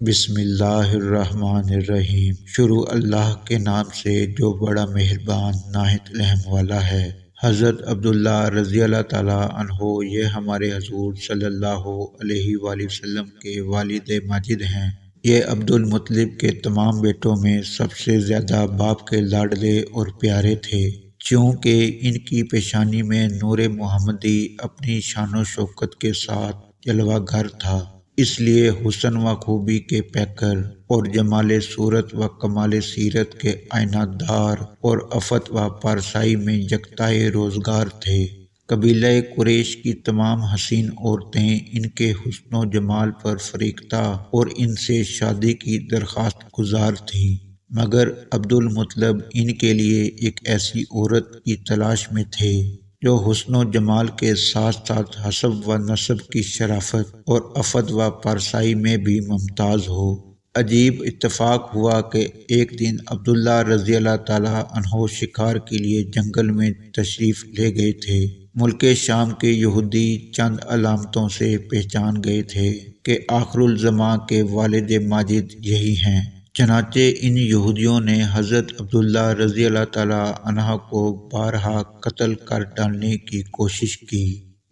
بسم اللہ الرحمن الرحیم۔ شروع اللہ کے نام سے جو بڑا مہربان نہایت رحم والا ہے۔ حضرت عبداللہ رضی اللہ تعالیٰ عنہ یہ ہمارے حضور صلی اللہ علیہ وآلہ وسلم کے والد ماجد ہیں۔ یہ عبد المطلب کے تمام بیٹوں میں سب سے زیادہ باپ کے لاڈلے اور پیارے تھے، چونکہ ان کی پیشانی میں نور محمدی اپنی شان و شوکت کے ساتھ جلوہ گر تھا، اس لیے حسن و خوبی کے پیکر اور جمال صورت و کمال سیرت کے آئینہ دار اور عفت و پارسائی میں یکتائے روزگار تھے۔ قبیلہ قریش کی تمام حسین عورتیں ان کے حسن و جمال پر فریفتہ اور ان سے شادی کی درخواست گزار تھیں، مگر عبد المطلب ان کے لیے ایک ایسی عورت کی تلاش میں تھے جو حسن و جمال کے ساتھ ساتھ حسب و نسب کی شرافت اور عفت و پارسائی میں بھی ممتاز ہو۔ عجیب اتفاق ہوا کہ ایک دن عبداللہ رضی اللہ تعالیٰ عنہ شکار کے لیے جنگل میں تشریف لے گئے تھے۔ ملک شام کے یہودی چند علامتوں سے پہچان گئے تھے کہ آخر الزماں کے والد ماجد یہی ہیں۔ چنانچہ ان یہودیوں نے حضرت عبداللہ رضی اللہ تعالیٰ عنہ کو بارہا قتل کر ڈالنے کی کوشش کی۔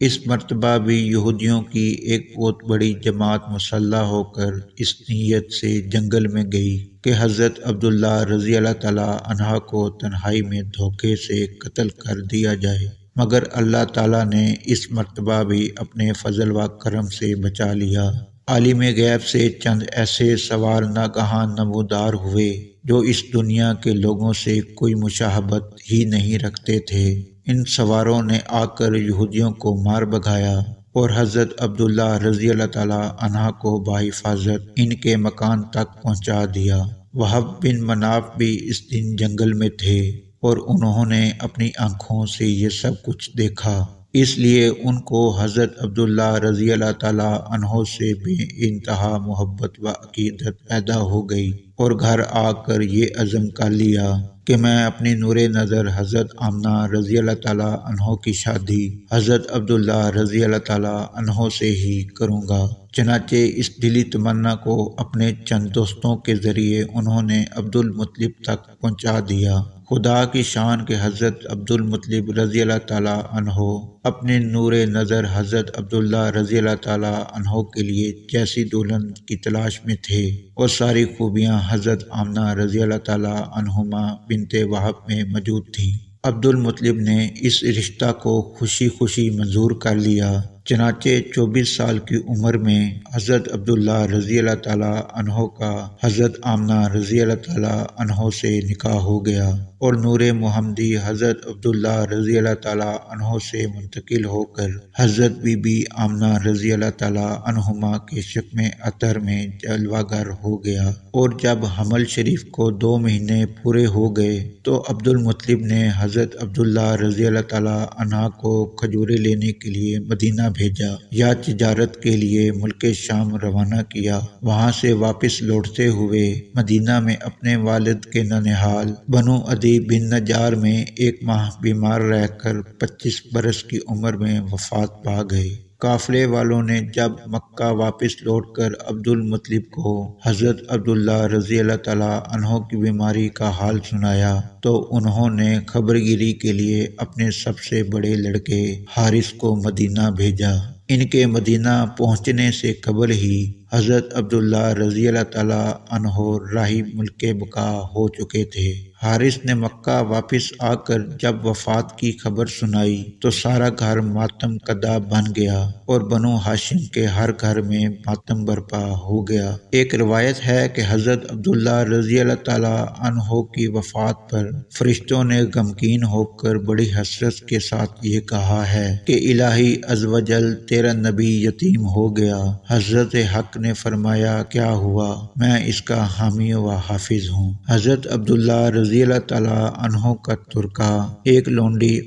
اس مرتبہ بھی یہودیوں کی ایک بہت بڑی جماعت مسلح ہو کر اس نیت سے جنگل میں گئی کہ حضرت عبداللہ رضی اللہ تعالیٰ عنہ کو تنہائی میں دھوکے سے قتل کر دیا جائے، مگر اللہ تعالیٰ نے اس مرتبہ بھی اپنے فضل و کرم سے بچا لیا۔ عالم غیب سے چند ایسے سوار ناگہاں نمودار ہوئے جو اس دنیا کے لوگوں سے کوئی مشابہت ہی نہیں رکھتے تھے۔ ان سواروں نے آ کر یہودیوں کو مار بھگایا اور حضرت عبداللہ رضی اللہ تعالیٰ عنہ کو بحفاظت ان کے مکان تک پہنچا دیا۔ وہب بن مناف بھی اس دن جنگل میں تھے اور انہوں نے اپنی آنکھوں سے یہ سب کچھ دیکھا، اس لیے ان کو حضرت عبداللہ رضی اللہ تعالیٰ عنہ سے بے انتہا محبت و عقیدت پیدا ہو گئی، اور گھر آ کر یہ عزم کر لیا کہ میں اپنی نور نظر حضرت آمنہ رضی اللہ تعالیٰ عنہ کی شادی حضرت عبداللہ رضی اللہ تعالیٰ عنہ سے ہی کروں گا۔ چنانچہ اس دلی تمنا کو اپنے چند دوستوں کے ذریعے انہوں نے عبد المطلب تک پہنچا دیا۔ خدا کی شان کہ حضرت عبد المطلب رضی اللہ تعالیٰ عنہ اپنے نور نظر حضرت عبداللہ رضی اللہ تعالیٰ عنہ کے لیے جیسی دلہن کی تلاش میں تھے، اور ساری خوبیاں حضرت آمنہ رضی اللہ تعالیٰ عنہما بنت وہب میں موجود تھیں۔ عبد المطلب نے اس رشتہ کو خوشی خوشی منظور کر لیا۔ چنانچہ 24 سال کی عمر میں حضرت عبداللہ رضی اللہ تعالیٰ عنہ کا حضرت آمنہ رضی اللہ تعالیٰ عنہ سے نکاح ہو گیا، اور نور محمدی حضرت عبداللہ رضی اللہ تعالیٰ عنہ سے منتقل ہو کر حضرت بی بی آمنہ رضی اللہ تعالیٰ عنہما کے شکم اطہر میں جلوہ گر ہو گیا۔ اور جب حمل شریف کو 2 مہینے پورے ہو گئے تو عبد المطلب نے حضرت عبداللہ رضی اللہ تعالیٰ عنہ کو کھجوریں لینے کے لیے مدینہ بھیجا یا تجارت کے لیے ملک شام روانہ کیا۔ وہاں سے واپس لوٹتے ہوئے مدینہ میں اپنے والد کے ننھال بنو عدی بن نجار میں 1 ماہ بیمار رہ کر 25 برس کی عمر میں وفات پا گئے۔ قافلے والوں نے جب مکہ واپس لوٹ کر عبد المطلب کو حضرت عبداللہ رضی اللہ تعالیٰ عنہ کی بیماری کا حال سنایا تو انہوں نے خبر گیری کے لیے اپنے سب سے بڑے لڑکے حارث کو مدینہ بھیجا۔ ان کے مدینہ پہنچنے سے قبل ہی حضرت عبداللہ رضی اللہ تعالیٰ عنہ راہی ملک بقا ہو چکے تھے۔ حارث نے مکہ واپس آ کر جب وفات کی خبر سنائی تو سارا گھر ماتم کدہ بن گیا، اور بنو ہاشم کے ہر گھر میں ماتم برپا ہو گیا۔ ایک روایت ہے کہ حضرت عبداللہ رضی اللہ تعالیٰ عنہ کی وفات پر فرشتوں نے غمگین ہو کر بڑی حسرت کے ساتھ یہ کہا ہے کہ الہی عز و جل تیرا نبی یتیم ہو گیا۔ حضرت حق نے فرمایا کیا ہوا، میں اس کا حامی و حافظ ہوں۔ حضرت عبداللہ رضی رضی اللہ تعالیٰ عنہ کا ترکہ، ایک لونڈی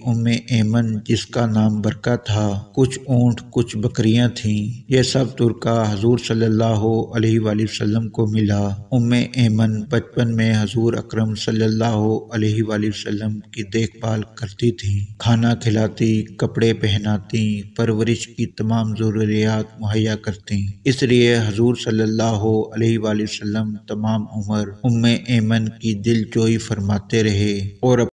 ایمن جس کا نام برکہ تھا، کچھ اونٹ، کچھ بکریاں تھیں۔ یہ سب ترکہ حضور صلی اللہ علیہ وآلہ وسلم کو ملا۔ ایمن بچپن میں حضور اکرم صلی اللہ علیہ وآلہ وسلم کی دیکھ بھال کرتی تھیں، کھانا کھلاتی، کپڑے پہناتی، پرورش کی تمام ضروریات مہیا کرتی۔ اس لیے حضور صلی اللہ علیہ وآلہ وسلم تمام عمر ایمن کی دل جوئی فرماتے رہے اور